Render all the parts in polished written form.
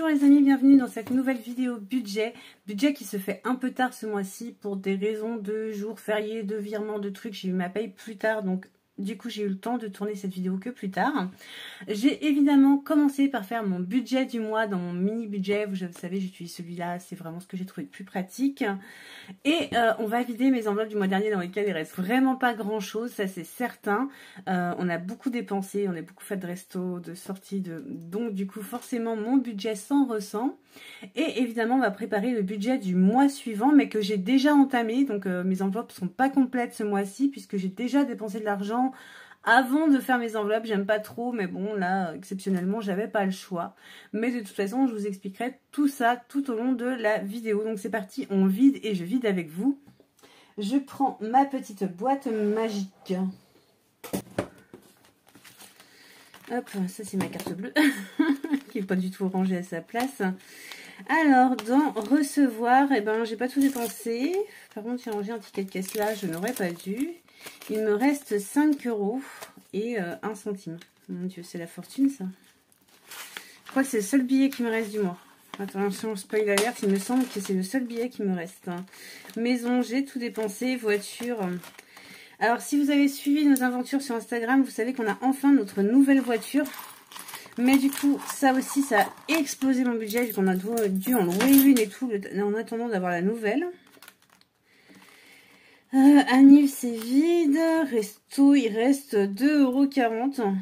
Bonjour les amis, bienvenue dans cette nouvelle vidéo budget qui se fait un peu tard ce mois-ci pour des raisons de jours fériés, de virements, de trucs. J'ai eu ma paye plus tard, donc du coup j'ai eu le temps de tourner cette vidéo que plus tard. J'ai évidemment commencé par faire mon budget du mois dans mon mini budget. Vous savez, j'utilise celui-là, c'est vraiment ce que j'ai trouvé de plus pratique. Et on va vider mes enveloppes du mois dernier dans lesquelles il reste vraiment pas grand chose, ça c'est certain. On a beaucoup dépensé, on a beaucoup fait de resto, de sorties, donc du coup forcément mon budget s'en ressent. Et évidemment on va préparer le budget du mois suivant, mais que j'ai déjà entamé, donc mes enveloppes sont pas complètes ce mois-ci puisque j'ai déjà dépensé de l'argent avant de faire mes enveloppes. J'aime pas trop, mais bon là exceptionnellement j'avais pas le choix. Mais de toute façon je vous expliquerai tout ça tout au long de la vidéo. Donc c'est parti, on vide et je vide avec vous. Je prends ma petite boîte magique. Hop, ça c'est ma carte bleue qui n'est pas du tout rangée à sa place. Alors dans recevoir, eh ben j'ai pas tout dépensé. Par contre j'ai rangé un ticket de caisse là, je n'aurais pas dû. Il me reste 5 € et 1 centime. Mon Dieu, c'est la fortune ça. Je crois que c'est le seul billet qui me reste du mois. Attention, spoil alert, il me semble que c'est le seul billet qui me reste. Maison, j'ai tout dépensé. Voiture. Alors, si vous avez suivi nos aventures sur Instagram, vous savez qu'on a enfin notre nouvelle voiture. Mais du coup, ça aussi, ça a explosé mon budget vu qu'on a dû en louer une et tout en attendant d'avoir la nouvelle. Anniv c'est vide, resto il reste 2,40 €.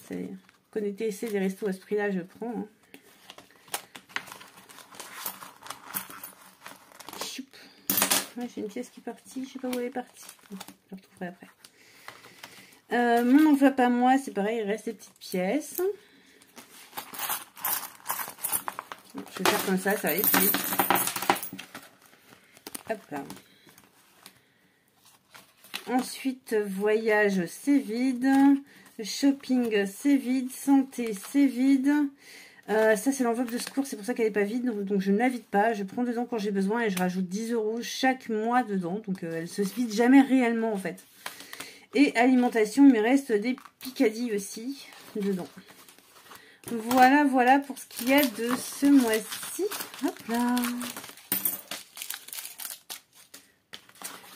Vous connaissez essayer des restos à ce prix là, je prends. Hein. Ouais, j'ai une pièce qui est partie, je sais pas où elle est partie. Je la retrouverai après. Mon enveloppe à moi, c'est pareil, il reste des petites pièces. Je vais faire comme ça va aller plus vite. Hop là. Ensuite, voyage, c'est vide. Shopping, c'est vide. Santé, c'est vide. Ça, c'est l'enveloppe de secours. C'est pour ça qu'elle n'est pas vide. Donc, je ne la vide pas. Je prends dedans quand j'ai besoin et je rajoute 10 € chaque mois dedans. Donc, elle se vide jamais réellement, en fait. Et alimentation, il me reste des picadilles aussi dedans. Voilà, voilà pour ce qu'il y a de ce mois-ci. Hop là.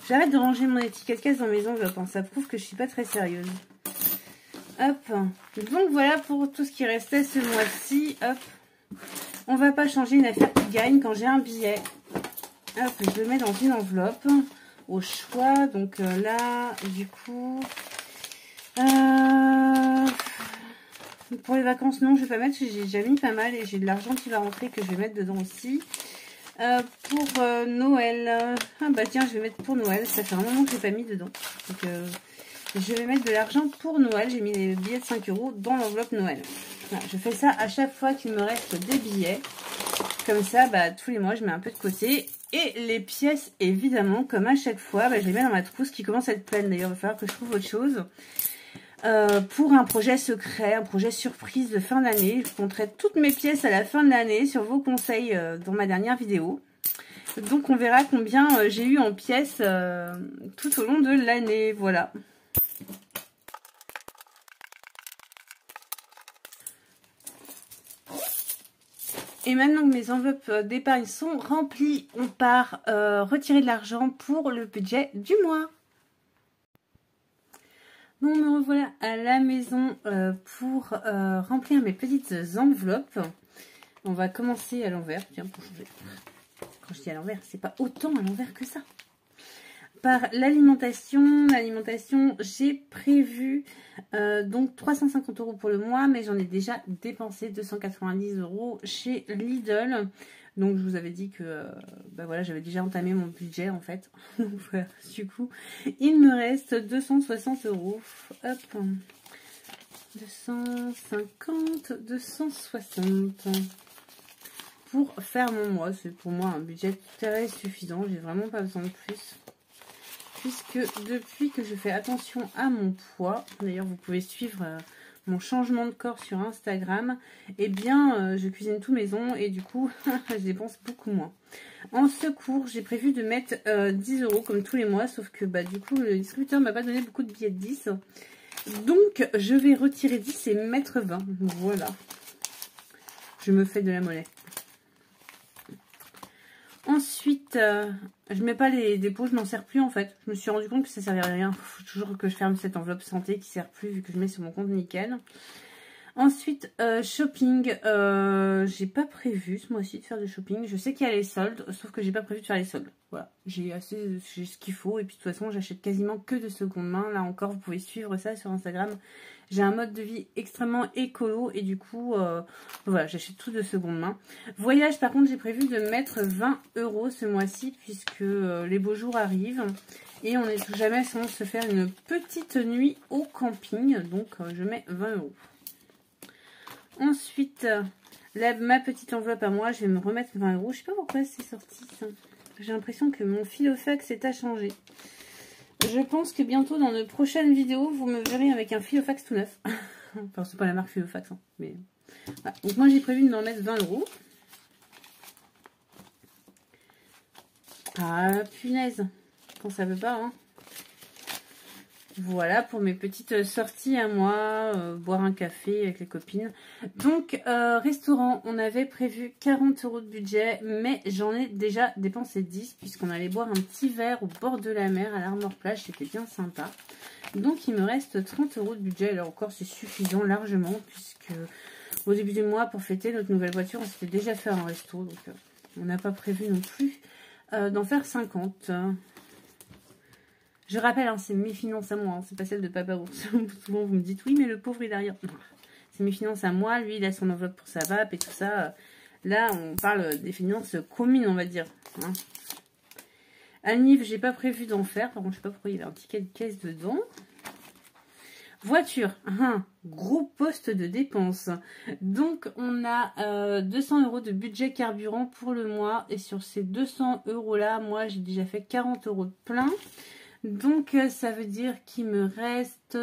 J'arrête de ranger mon étiquette caisse dans mes enveloppes. Hein. Ça prouve que je suis pas très sérieuse. Hop. Donc voilà pour tout ce qui restait ce mois-ci. Hop. On va pas changer une affaire qui gagne quand j'ai un billet. Hop. Je le mets dans une enveloppe au choix. Donc là, du coup... pour les vacances, non, je vais pas mettre. J'ai déjà mis pas mal et j'ai de l'argent qui va rentrer que je vais mettre dedans aussi. Pour Noël, ah bah tiens, je vais mettre pour Noël, ça fait un moment que je n'ai pas mis dedans, donc je vais mettre de l'argent pour Noël. J'ai mis les billets de 5 € dans l'enveloppe Noël. Voilà, je fais ça à chaque fois qu'il me reste des billets, comme ça bah, tous les mois je mets un peu de côté. Et les pièces évidemment, comme à chaque fois, bah, je les mets dans ma trousse qui commence à être pleine. D'ailleurs il va falloir que je trouve autre chose. Pour un projet secret, un projet surprise de fin d'année. Je vous montrerai toutes mes pièces à la fin de l'année sur vos conseils dans ma dernière vidéo. Donc on verra combien j'ai eu en pièces tout au long de l'année. Voilà. Et maintenant que mes enveloppes d'épargne sont remplies, on part retirer de l'argent pour le budget du mois. Bon, me revoilà à la maison pour remplir mes petites enveloppes. On va commencer à l'envers, tiens, pour changer. Quand je dis à l'envers, c'est pas autant à l'envers que ça. Par l'alimentation. L'alimentation, j'ai prévu donc 350 € pour le mois, mais j'en ai déjà dépensé 290 € chez Lidl. Donc je vous avais dit que bah voilà, j'avais déjà entamé mon budget en fait. Donc voilà, du coup, il me reste 260 €. Hop. 250, 260 pour faire mon mois. C'est pour moi un budget très suffisant. J'ai vraiment pas besoin de plus. Puisque depuis que je fais attention à mon poids, d'ailleurs vous pouvez suivre mon changement de corps sur Instagram, et bien je cuisine tout maison et du coup je dépense beaucoup moins. En secours, j'ai prévu de mettre 10 € comme tous les mois, sauf que bah du coup le distributeur m'a pas donné beaucoup de billets de 10. Donc je vais retirer 10 et mettre 20. Voilà. Je me fais de la monnaie. Ensuite, je mets pas les dépôts, je m'en sers plus en fait. Je me suis rendu compte que ça servait à rien. Il faut toujours que je ferme cette enveloppe santé qui sert plus vu que je mets sur mon compte nickel. Ensuite, shopping. J'ai pas prévu ce mois-ci de faire de shopping. Je sais qu'il y a les soldes, sauf que j'ai pas prévu de faire les soldes. Voilà, j'ai ce qu'il faut. Et puis de toute façon, j'achète quasiment que de seconde main. Là encore, vous pouvez suivre ça sur Instagram. J'ai un mode de vie extrêmement écolo et du coup, voilà, j'achète tout de seconde main. Voyage, par contre, j'ai prévu de mettre 20 € ce mois-ci puisque les beaux jours arrivent. Et on n'est tout jamais sans se faire une petite nuit au camping. Donc, je mets 20 €. Ensuite, là, ma petite enveloppe à moi, je vais me remettre 20 €. Je sais pas pourquoi c'est sorti ça. J'ai l'impression que mon filofax est à changer. Je pense que bientôt dans de prochaines vidéos, vous me verrez avec un filofax tout neuf. Enfin, c'est pas la marque filofax, hein, mais voilà. Donc moi j'ai prévu de m'en mettre 20 €. Ah punaise, quand ça veut pas, hein. Voilà pour mes petites sorties à moi, boire un café avec les copines. Donc, restaurant, on avait prévu 40 € de budget, mais j'en ai déjà dépensé 10 puisqu'on allait boire un petit verre au bord de la mer à l'Armor Plage, c'était bien sympa. Donc, il me reste 30 € de budget. Là encore, c'est suffisant largement puisque au début du mois, pour fêter notre nouvelle voiture, on s'était déjà fait un resto. Donc, on n'a pas prévu non plus d'en faire 50. Je rappelle, hein, c'est mes finances à moi, hein, c'est pas celle de Papa Ours. Souvent vous me dites, oui, mais le pauvre il a rien. C'est mes finances à moi, lui il a son enveloppe pour sa vape et tout ça. Là, on parle des finances communes, on va dire. Hein. Anniv, j'ai pas prévu d'en faire, par contre, je sais pas pourquoi il y avait un ticket de caisse dedans. Voiture, gros poste de dépenses. Donc, on a 200 € de budget carburant pour le mois. Et sur ces 200 € là, moi, j'ai déjà fait 40 € de plein. Donc, ça veut dire qu'il me reste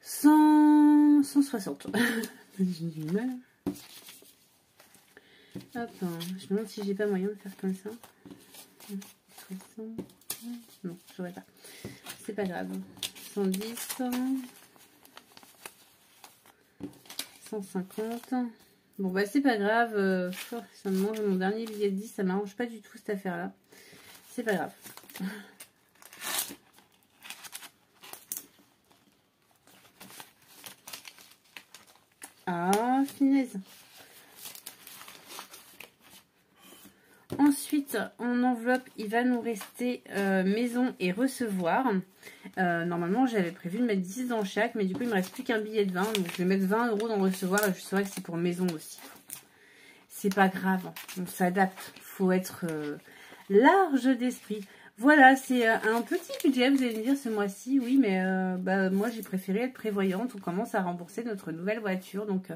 160. J'ai du mal. Hop, je me demande si j'ai pas moyen de faire comme ça. 60. Non, j'aurais pas. C'est pas grave. 110. 150. Bon, bah, c'est pas grave. Ça me mange mon dernier billet de 10. Ça m'arrange pas du tout cette affaire-là. C'est pas grave. Ah, finesse. Ensuite, en enveloppe, il va nous rester maison et recevoir. Normalement, j'avais prévu de mettre 10 dans chaque, mais du coup, il me reste plus qu'un billet de 20. Donc, je vais mettre 20 € dans recevoir et je saurai que c'est pour maison aussi. C'est pas grave, on s'adapte. Il faut être large d'esprit. Voilà, c'est un petit budget, vous allez me dire ce mois-ci, oui, mais bah, moi j'ai préféré être prévoyante. On commence à rembourser notre nouvelle voiture, donc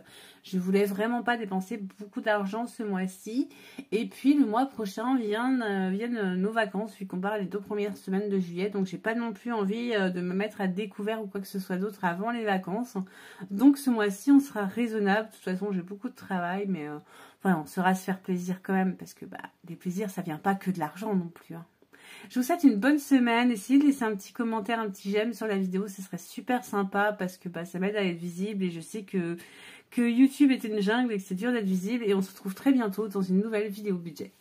je voulais vraiment pas dépenser beaucoup d'argent ce mois-ci. Et puis le mois prochain viennent nos vacances, vu qu'on part les 2 premières semaines de juillet, donc j'ai pas non plus envie de me mettre à découvert ou quoi que ce soit d'autre avant les vacances. Donc ce mois-ci, on sera raisonnable. De toute façon, j'ai beaucoup de travail, mais voilà, on saura se faire plaisir quand même, parce que bah, les plaisirs, ça vient pas que de l'argent non plus, hein. Je vous souhaite une bonne semaine. Essayez de laisser un petit commentaire, un petit j'aime sur la vidéo. Ce serait super sympa parce que bah, ça m'aide à être visible. Et je sais que YouTube est une jungle et que c'est dur d'être visible. Et on se retrouve très bientôt dans une nouvelle vidéo budget.